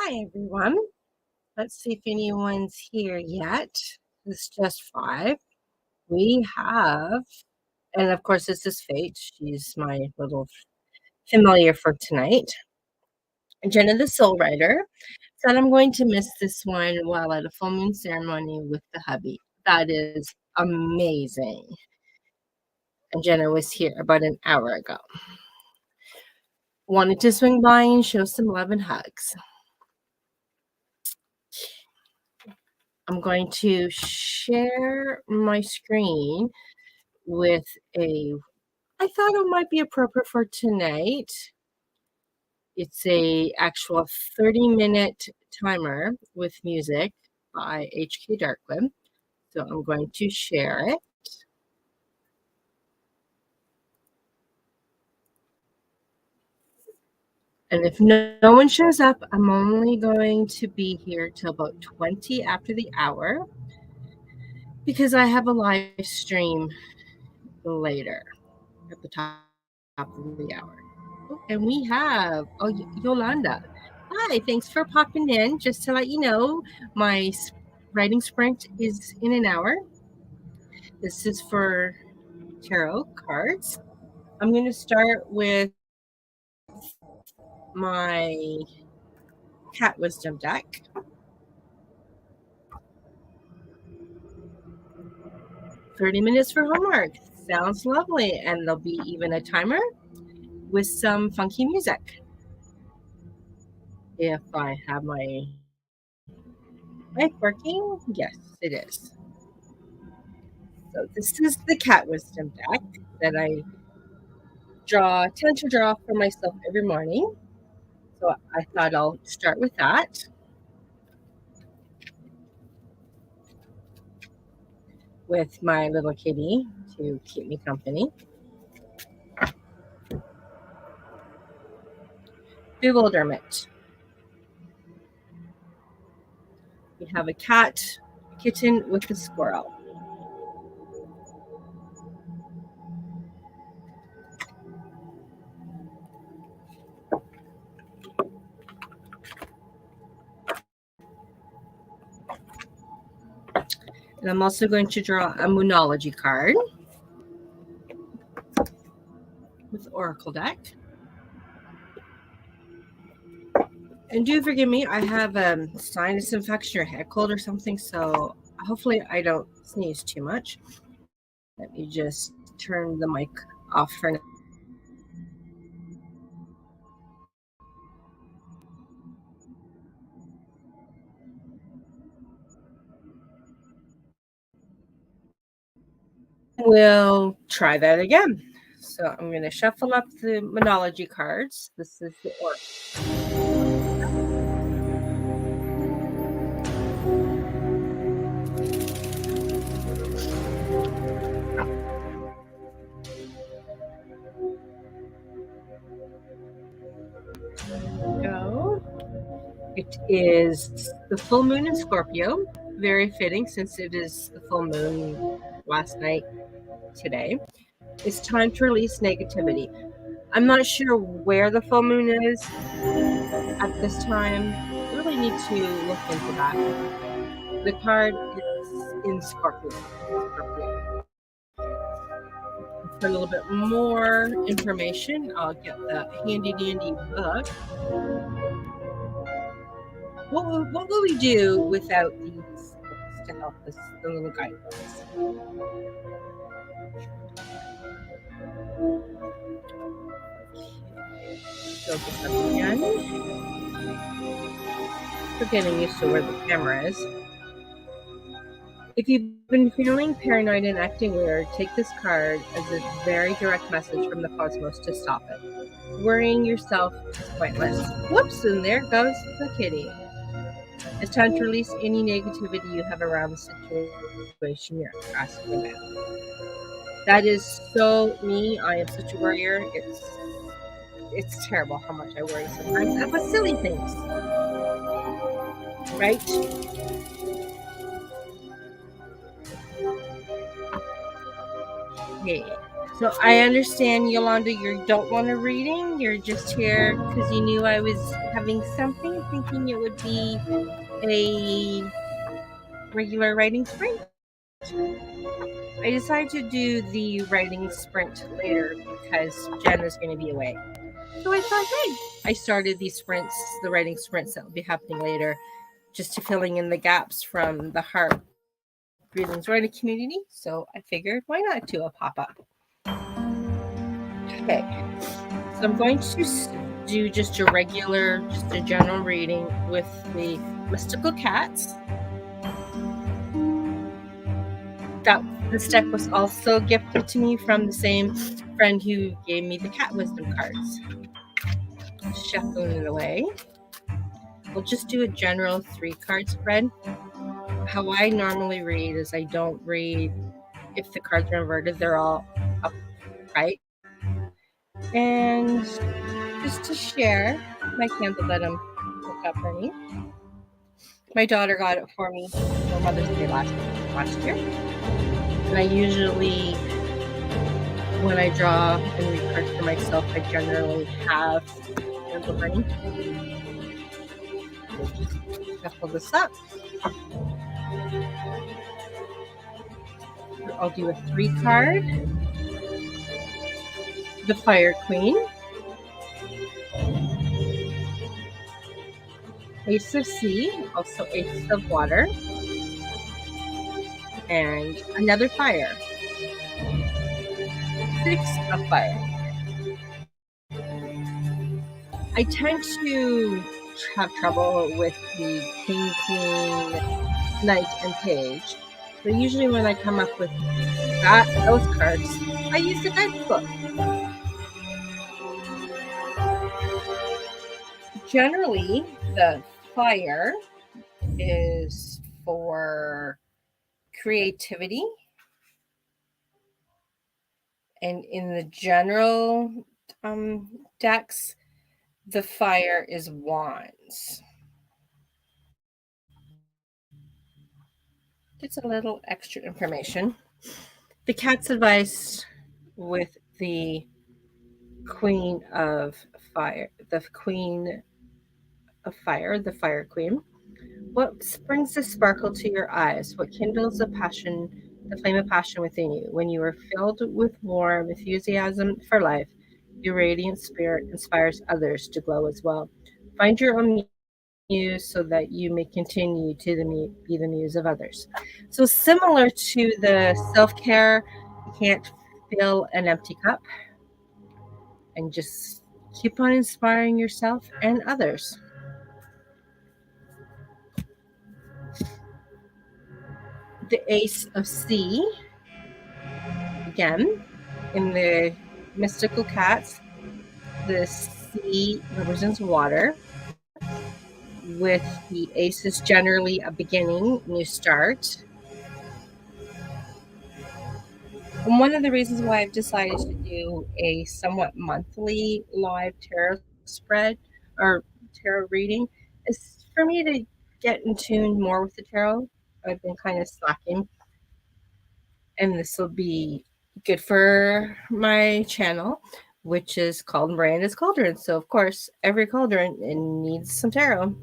Hi, everyone. Let's see if anyone's here yet. It's just 5. We have, and of course, this is Fate. She's my little familiar for tonight. Jenna the Soul Rider said I'm going to miss this one while at a full moon ceremony with the hubby. That is amazing. And Jenna was here about an hour ago. Wanted to swing by and show some love and hugs. I'm going to share my screen with I thought it might be appropriate for tonight. It's a actual 30-minute timer with music by HK Darkweb. So I'm going to share it. And if no one shows up, I'm only going to be here till about 20 after the hour because I have a live stream later at the top of the hour. And we have, Yolanda. Hi, thanks for popping in. Just to let you know, my writing sprint is in an hour. This is for tarot cards. I'm going to start with my cat wisdom deck. "30 minutes for homework." Sounds lovely. And there'll be even a timer with some funky music. If I have my mic working, yes, it is. So this is the cat wisdom deck that I tend to draw for myself every morning. So I thought I'll start with that. With my little kitty to keep me company. Bewilderment. We have a kitten with a squirrel. And I'm also going to draw a Moonology card with Oracle deck. And do forgive me, I have a sinus infection or head cold or something, so hopefully I don't sneeze too much. Let me just turn the mic off for now. We'll try that again. So I'm going to shuffle up the Moonology cards. This is the Oracle. Go. It is the full moon in Scorpio. Very fitting since it is the full moon last night today. It's time to release negativity. I'm not sure where the full moon is at this time. I really need to look into that. The card is in Scorpio. For a little bit more information, I'll get the handy dandy book. What will we do without these books to help us, the little guidebooks? Build this up again. We're getting used to where the camera is. If you've been feeling paranoid and acting weird, take this card as a very direct message from the cosmos to stop it. Worrying yourself is pointless. Whoops, and there goes the kitty. It's time to release any negativity you have around the situation you're asking about. That is so me. I am such a worrier. It's terrible how much I worry sometimes about silly things. Right? Okay. So I understand, Yolanda, you don't want a reading. You're just here because you knew I was having something, thinking it would be a regular writing sprint. I decided to do the writing sprint later because Jen is going to be away. So I thought, hey, I started these sprints, the writing sprints that will be happening later, just to filling in the gaps from the Heart Breathings Writing Community. So I figured, why not do a pop-up? Okay, so I'm going to do just a regular, just a general reading with the Mystical Cats. This deck was also gifted to me from the same friend who gave me the Cat Wisdom cards. Shuffling it away. We'll just do a general 3-card spread. How I normally read is I don't read if the cards are inverted, they're all upright. And just to share my candle that I'm hooked up for me. My daughter got it for me for Mother's Day last year. And I usually, when I draw and read cards for myself, I generally have candle burning. Shuffle this up. I'll do a 3-card. The Fire Queen. Ace of Sea, also Ace of Water. And another fire. 6 of Fire. I tend to have trouble with the King, Queen, Knight, and Page. But usually when I come up with those cards, I use the guidebook. Generally, the fire is for creativity. And in the general decks, the fire is wands. Just a little extra information. The cat's advice with the Queen of Fire, the Queen of Fire, the Fire Queen. What brings the sparkle to your eyes? What kindles the passion, the flame of passion within you? When you are filled with warm enthusiasm for life, your radiant spirit inspires others to glow as well. Find your own muse so that you may continue to be the muse of others. So similar to the self-care, you can't fill an empty cup, and just keep on inspiring yourself and others. The Ace of Sea, again, in the Mystical Cats, the sea represents water, with the ace is generally a beginning, new start. And one of the reasons why I've decided to do a somewhat monthly live tarot spread or tarot reading is for me to get in tune more with the tarot. I've been kind of slacking, and this will be good for my channel, which is called Miranda's Cauldron. So, of course, every cauldron needs some tarot.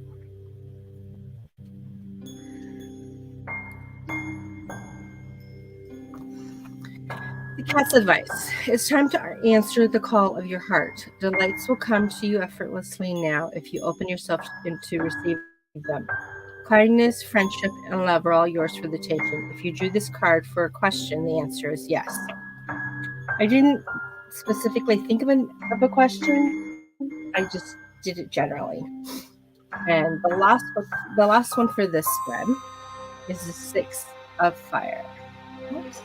The cat's advice. It's time to answer the call of your heart. Delights will come to you effortlessly now if you open yourself to receive them. Kindness, friendship, and love are all yours for the taking. If you drew this card for a question, the answer is yes. I didn't specifically think of a question. I just did it generally. And the last one for this spread is the 6 of Fire. Oops.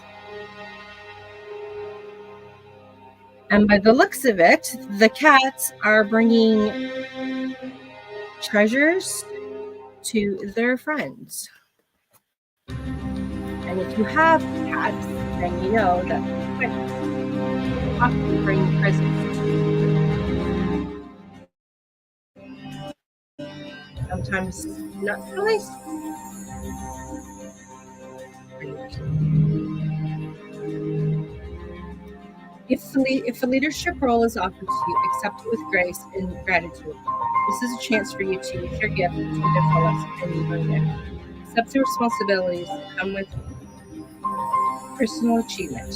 And by the looks of it, the cats are bringing treasures to their friends. And if you have cats, then you know that friends often bring presents to you. Sometimes not so nice. If a leadership role is offered to you, accept it with grace and gratitude. This is a chance for you to use your gift to the fullest and own it. Accept the responsibilities that come with personal achievement.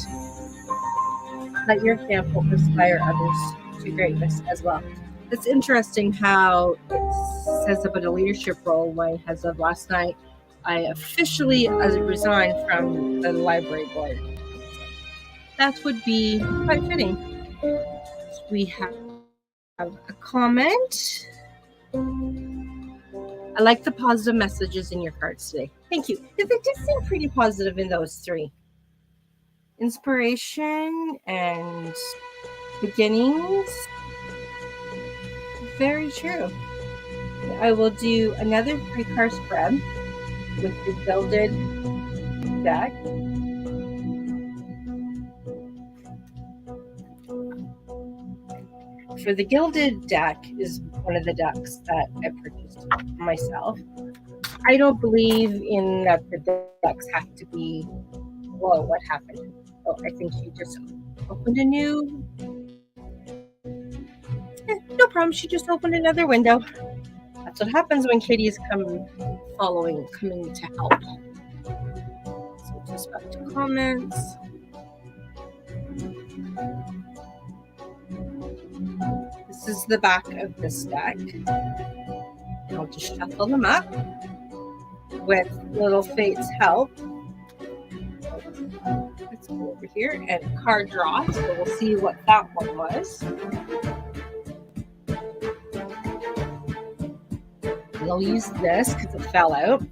Let your example inspire others to greatness as well. It's interesting how it says about a leadership role when, as of last night, I officially resigned from the library board. That would be quite fitting. We have a comment. I like the positive messages in your cards today. Thank you. They did seem pretty positive in those three. Inspiration and beginnings. Very true. I will do another 3-card spread with the gilded deck. For the gilded deck is one of the decks that I purchased myself. I don't believe in that the decks have to be, whoa, what happened? Oh, I think she just opened a new, no problem, she just opened another window. That's what happens when kitties coming to help. So just back to comments. This is the back of this deck. I'll just shuffle them up with Little Fate's help. Let's go over here and card draw. So we'll see what that one was. We'll use this because it fell out.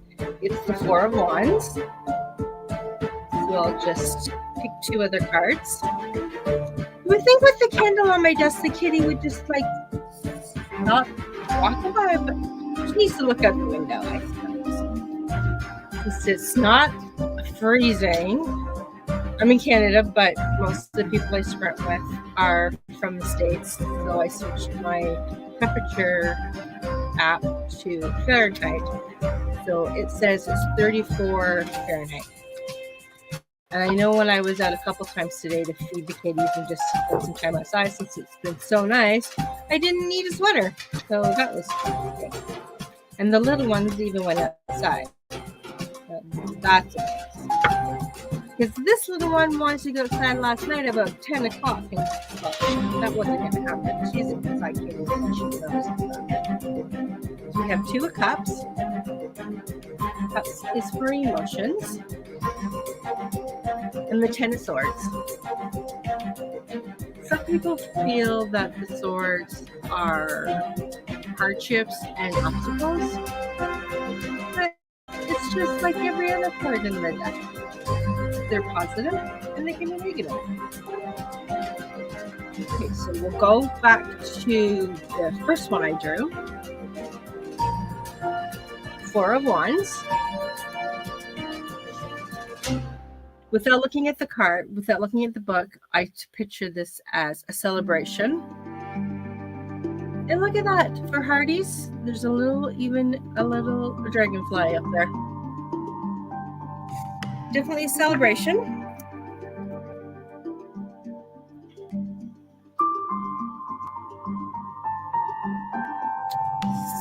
It's the 4 of Wands. So I'll just pick 2 other cards. You would think with the candle on my desk, the kitty would just like not walk by, but she needs to look out the window, I suppose. It's not freezing. I'm in Canada, but most of the people I sprint with are from the States. So I switched my temperature app to Fahrenheit. So it says it's 34 Fahrenheit. And I know when I was out a couple times today to feed the kitties and just spend some time outside, since it's been so nice, I didn't need a sweater. So that was good. And the little ones even went outside. That's it. Because this little one wanted to go outside last night about 10 o'clock. And that wasn't going to happen. She's an inside kitty. And she knows that. So we have 2 of Cups. Cups is for emotions. And the 10 of Swords. Some people feel that the swords are hardships and obstacles. But it's just like every other card in the deck. They're positive and they can be negative. Okay, so we'll go back to the first one I drew. 4 of Wands. Without looking at the card, without looking at the book, I picture this as a celebration. And look at that. For Hardy's, there's a little dragonfly up there. Definitely a celebration.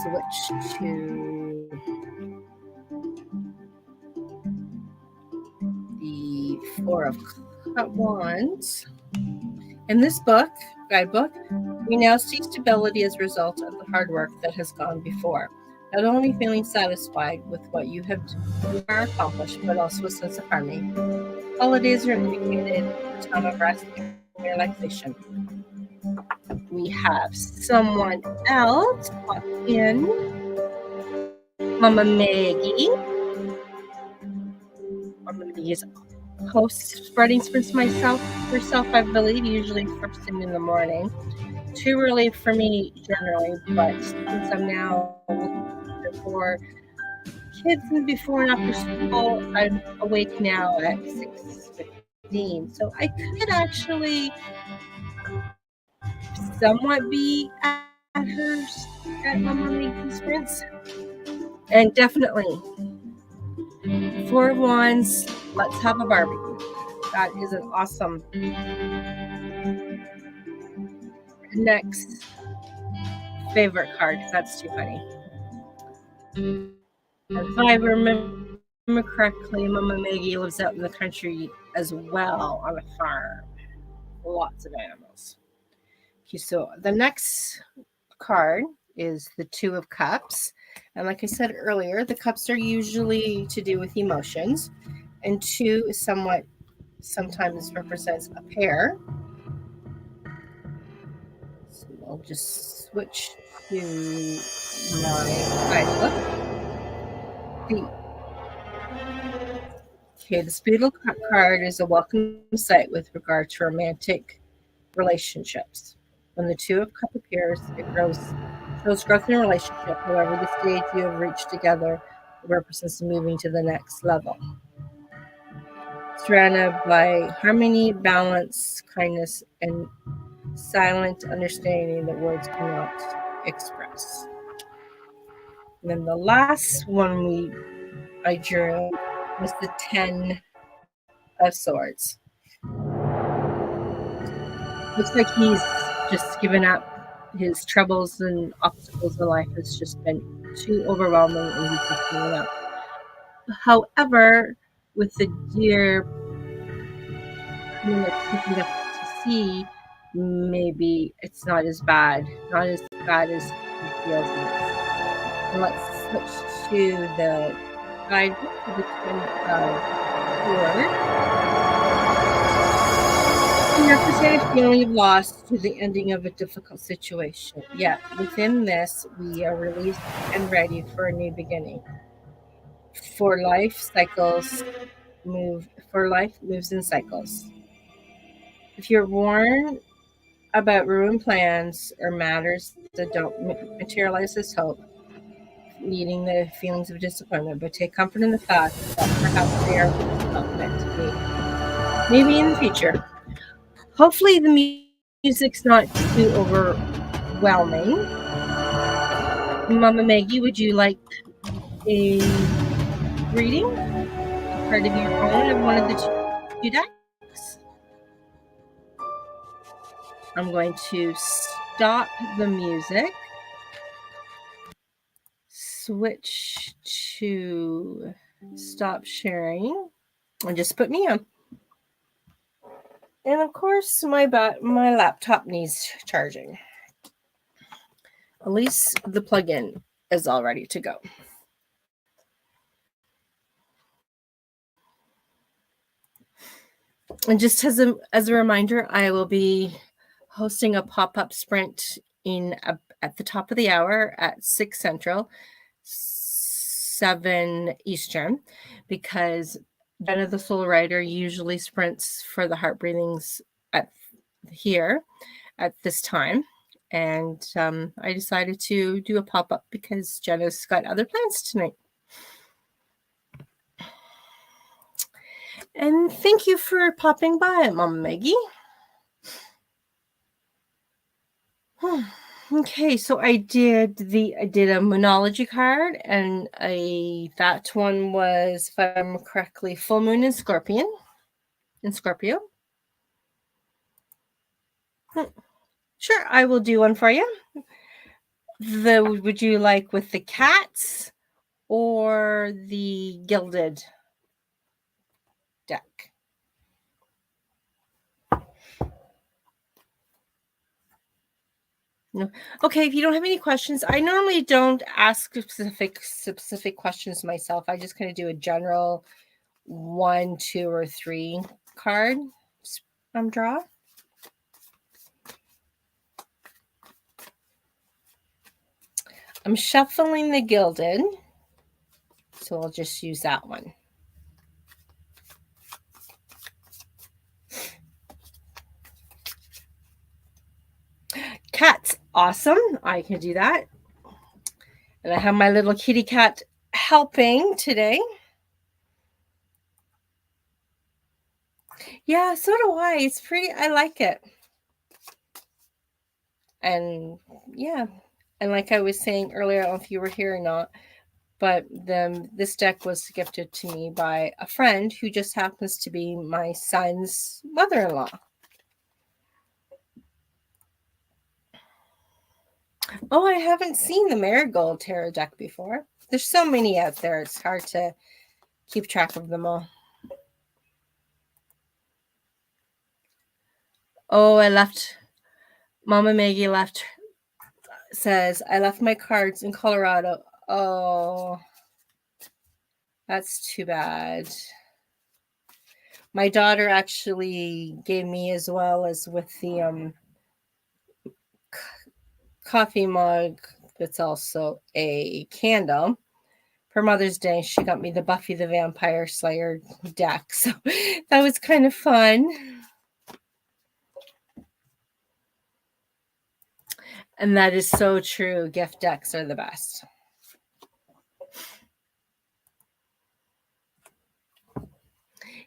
Switch to the 4 of Wands. In this book, guidebook, we now see stability as a result of the hard work that has gone before. Not only feeling satisfied with what you are accomplished, but also a sense of harmony. Holidays are indicated a time of rest and relaxation. We have someone else pop in. Mama Maggie. Mama Maggie is host spreading sprints herself, I believe, usually first thing in the morning. Too early for me generally, but since I'm now before kids and before and after school, I'm awake now at 6:15. So I could actually somewhat be at Mama Maggie's sprints. And definitely 4 of Wands, let's have a barbecue. That is an awesome next favorite card. That's too funny. If I remember correctly, Mama Maggie lives out in the country as well on a farm. Lots of animals. Okay, so the next card is the Two of Cups. And like I said earlier, the cups are usually to do with emotions. And two is sometimes represents a pair. So I'll just switch to my guidebook. Okay, the Speedle card is a welcome sight with regard to romantic relationships. When the Two of Cups appears, it shows growth in a relationship. However, the stage you have reached together represents moving to the next level. Surrounded by harmony, balance, kindness, and silent understanding that words cannot express. And then the last one I drew was the Ten of Swords. Looks like he's just given up. His troubles and obstacles in life has just been too overwhelming, and he's just given up. However, with the deer picking up to see, maybe it's not as bad as he feels it is. And let's switch to the guidebook for the Ten of Swords. You have to say a feeling of loss to the ending of a difficult situation. Yet within this, we are released and ready for a new beginning. For life moves in cycles. If you're worn about ruined plans or matters that don't materialize as hope, needing the feelings of disappointment, but take comfort in the fact that perhaps they are not meant to be. Maybe in the future. Hopefully the music's not too overwhelming. Mama Maggie, would you like a reading? A part of your own of one of the two decks? I'm going to stop the music, switch to stop sharing, and just put me on. And of course, my laptop needs charging. At least the plug-in is all ready to go. And just as a reminder, I will be hosting a pop-up sprint at the top of the hour at 6 Central, 7 Eastern, because Jenna the Soul Rider usually sprints for the heart breathings at this time. And I decided to do a pop-up because Jenna's got other plans tonight. And thank you for popping by, Mama Maggie. Okay, so I did a Moonology card, and that one was, if I remember correctly, full moon in Scorpio. Sure, I will do one for you. Would you like with the cats or the gilded deck? No. Okay, if you don't have any questions, I normally don't ask specific questions myself. I just kind of do a general 1, 2, or 3 card draw. I'm shuffling the gilded, so I'll just use that one. Cats, awesome. I can do that. And I have my little kitty cat helping today. Yeah, so do I. It's pretty, I like it. And yeah, and like I was saying earlier, I don't know if you were here or not, but this deck was gifted to me by a friend who just happens to be my son's mother-in-law. Oh, I haven't seen the Marigold Tarot deck before. There's so many out there. It's hard to keep track of them all. Oh, Mama Maggie says, I left my cards in Colorado. Oh, that's too bad. My daughter actually gave me, as well as with the coffee mug that's also a candle. For Mother's Day, she got me the Buffy the Vampire Slayer deck. So that was kind of fun. And that is so true. Gift decks are the best.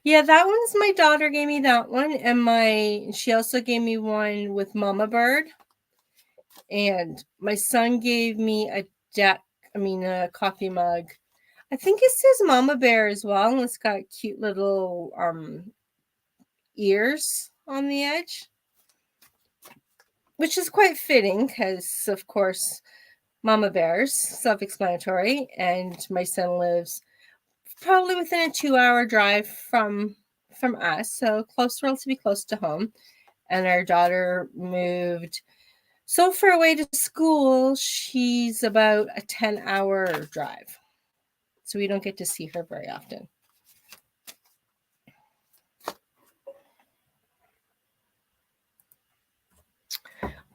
Yeah, that one's my daughter gave me that one. And she also gave me one with Mama Bird. And my son gave me a coffee mug. I think it says Mama Bear as well. And it's got cute little ears on the edge, which is quite fitting because, of course, Mama Bears, self-explanatory. And my son lives probably within a 2-hour drive from us, so relatively close to home. And our daughter moved so far away to school, she's about a 10-hour drive. So we don't get to see her very often.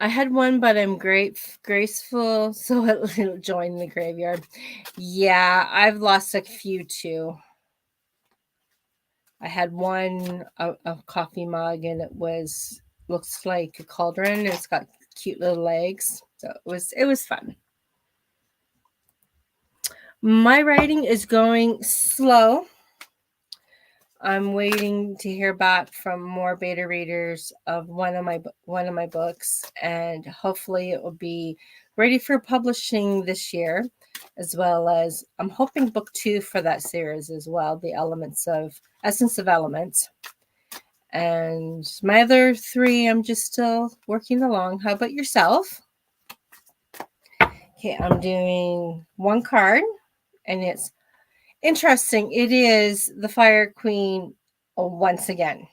I had one, but I'm graceful, so it'll join the graveyard. Yeah, I've lost a few too. I had one a coffee mug, and looks like a cauldron. It's got cute little legs, so it was fun. My writing is going slow. I'm waiting to hear back from more beta readers of one of my books, and hopefully it will be ready for publishing this year, as well as I'm hoping book 2 for that series as well, the Essence of Elements. And my other 3, I'm just still working along. How about yourself? Okay, I'm doing one card, and it's interesting. It is the Fire Queen once again.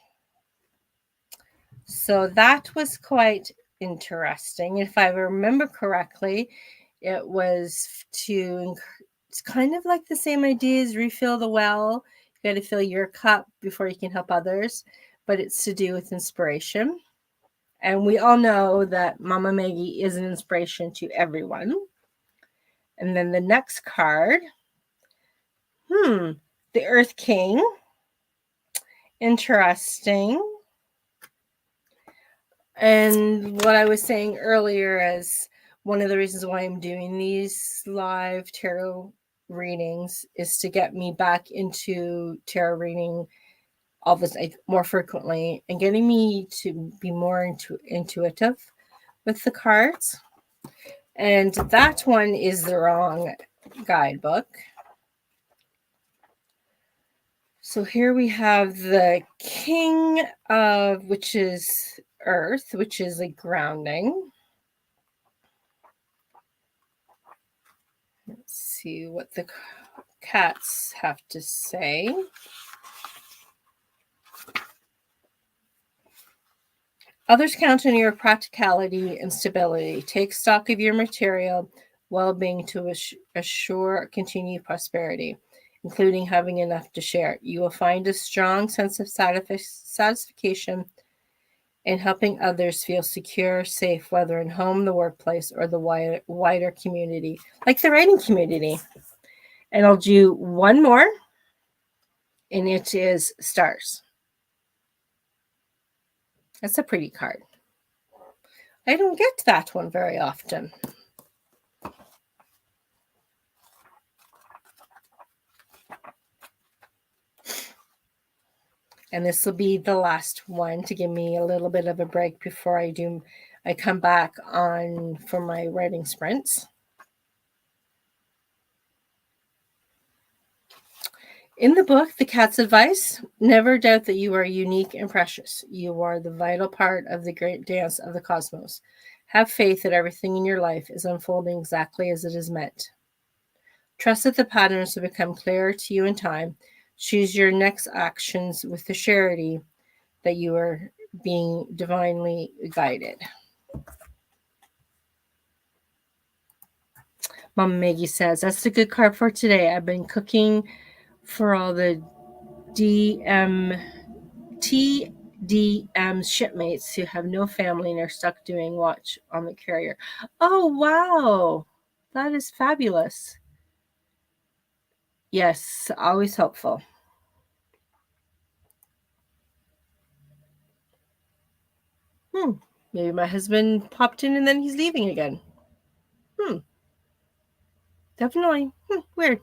So that was quite interesting. If I remember correctly, it was it's kind of like the same ideas, refill the well. You got to fill your cup before you can help others, but it's to do with inspiration. And we all know that Mama Maggie is an inspiration to everyone. And then the next card, the Earth King. Interesting. And what I was saying earlier, as one of the reasons why I'm doing these live tarot readings, is to get me back into tarot reading all this more frequently, and getting me to be more intuitive with the cards. And that one is the wrong guidebook. So here we have the King of, which is Earth, which is a grounding. Let's see what the cats have to say. Others count on your practicality and stability. Take stock of your material well-being to assure continued prosperity, including having enough to share. You will find a strong sense of satisfaction in helping others feel secure, safe, whether in home, the workplace, or the wider community, like the writing community. And I'll do one more, and it is Stars. That's a pretty card. I don't get that one very often. And this will be the last one to give me a little bit of a break before I come back on for my writing sprints. In the book, The Cat's Advice, never doubt that you are unique and precious. You are the vital part of the great dance of the cosmos. Have faith that everything in your life is unfolding exactly as it is meant. Trust that the patterns will become clearer to you in time. Choose your next actions with the surety that you are being divinely guided. Mama Maggie says, that's the good card for today. I've been cooking for all the TDM shipmates who have no family and are stuck doing watch on the carrier. Oh, wow. That is fabulous. Yes, always helpful. Maybe my husband popped in and then he's leaving again. Definitely. Weird.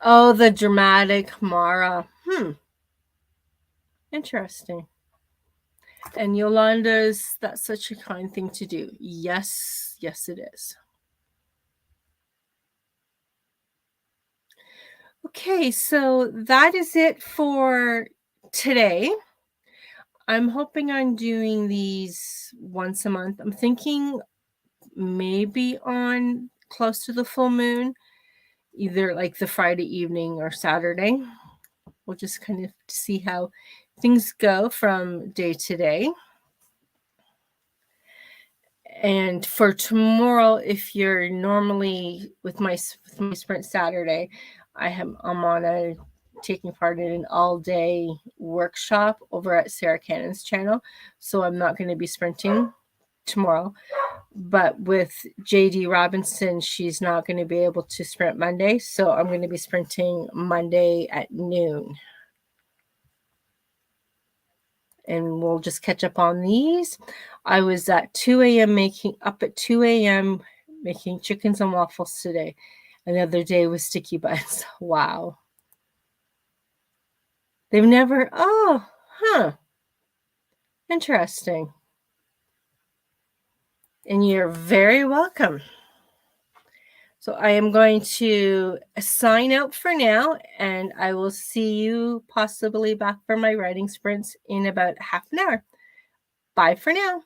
Oh, the dramatic Mara. Interesting. And Yolanda's, that's such a kind thing to do. Yes, yes, it is. Okay, so that is it for today. I'm hoping I'm doing these once a month. I'm thinking maybe on close to the full moon, either like the Friday evening or Saturday. We'll just kind of see how things go from day to day. And for tomorrow, if you're normally with my Sprint Saturday, I'm on a taking part in an all-day workshop over at Sarah Cannon's channel. So I'm not going to be sprinting tomorrow. But with JD Robinson, she's not going to be able to sprint Monday. So I'm going to be sprinting Monday at noon. And we'll just catch up on these. I was at 2 a.m. making chickens and waffles today. Another day with sticky buns. Wow. They've never, interesting. And you're very welcome. So I am going to sign out for now, and I will see you possibly back for my riding sprints in about half an hour. Bye for now.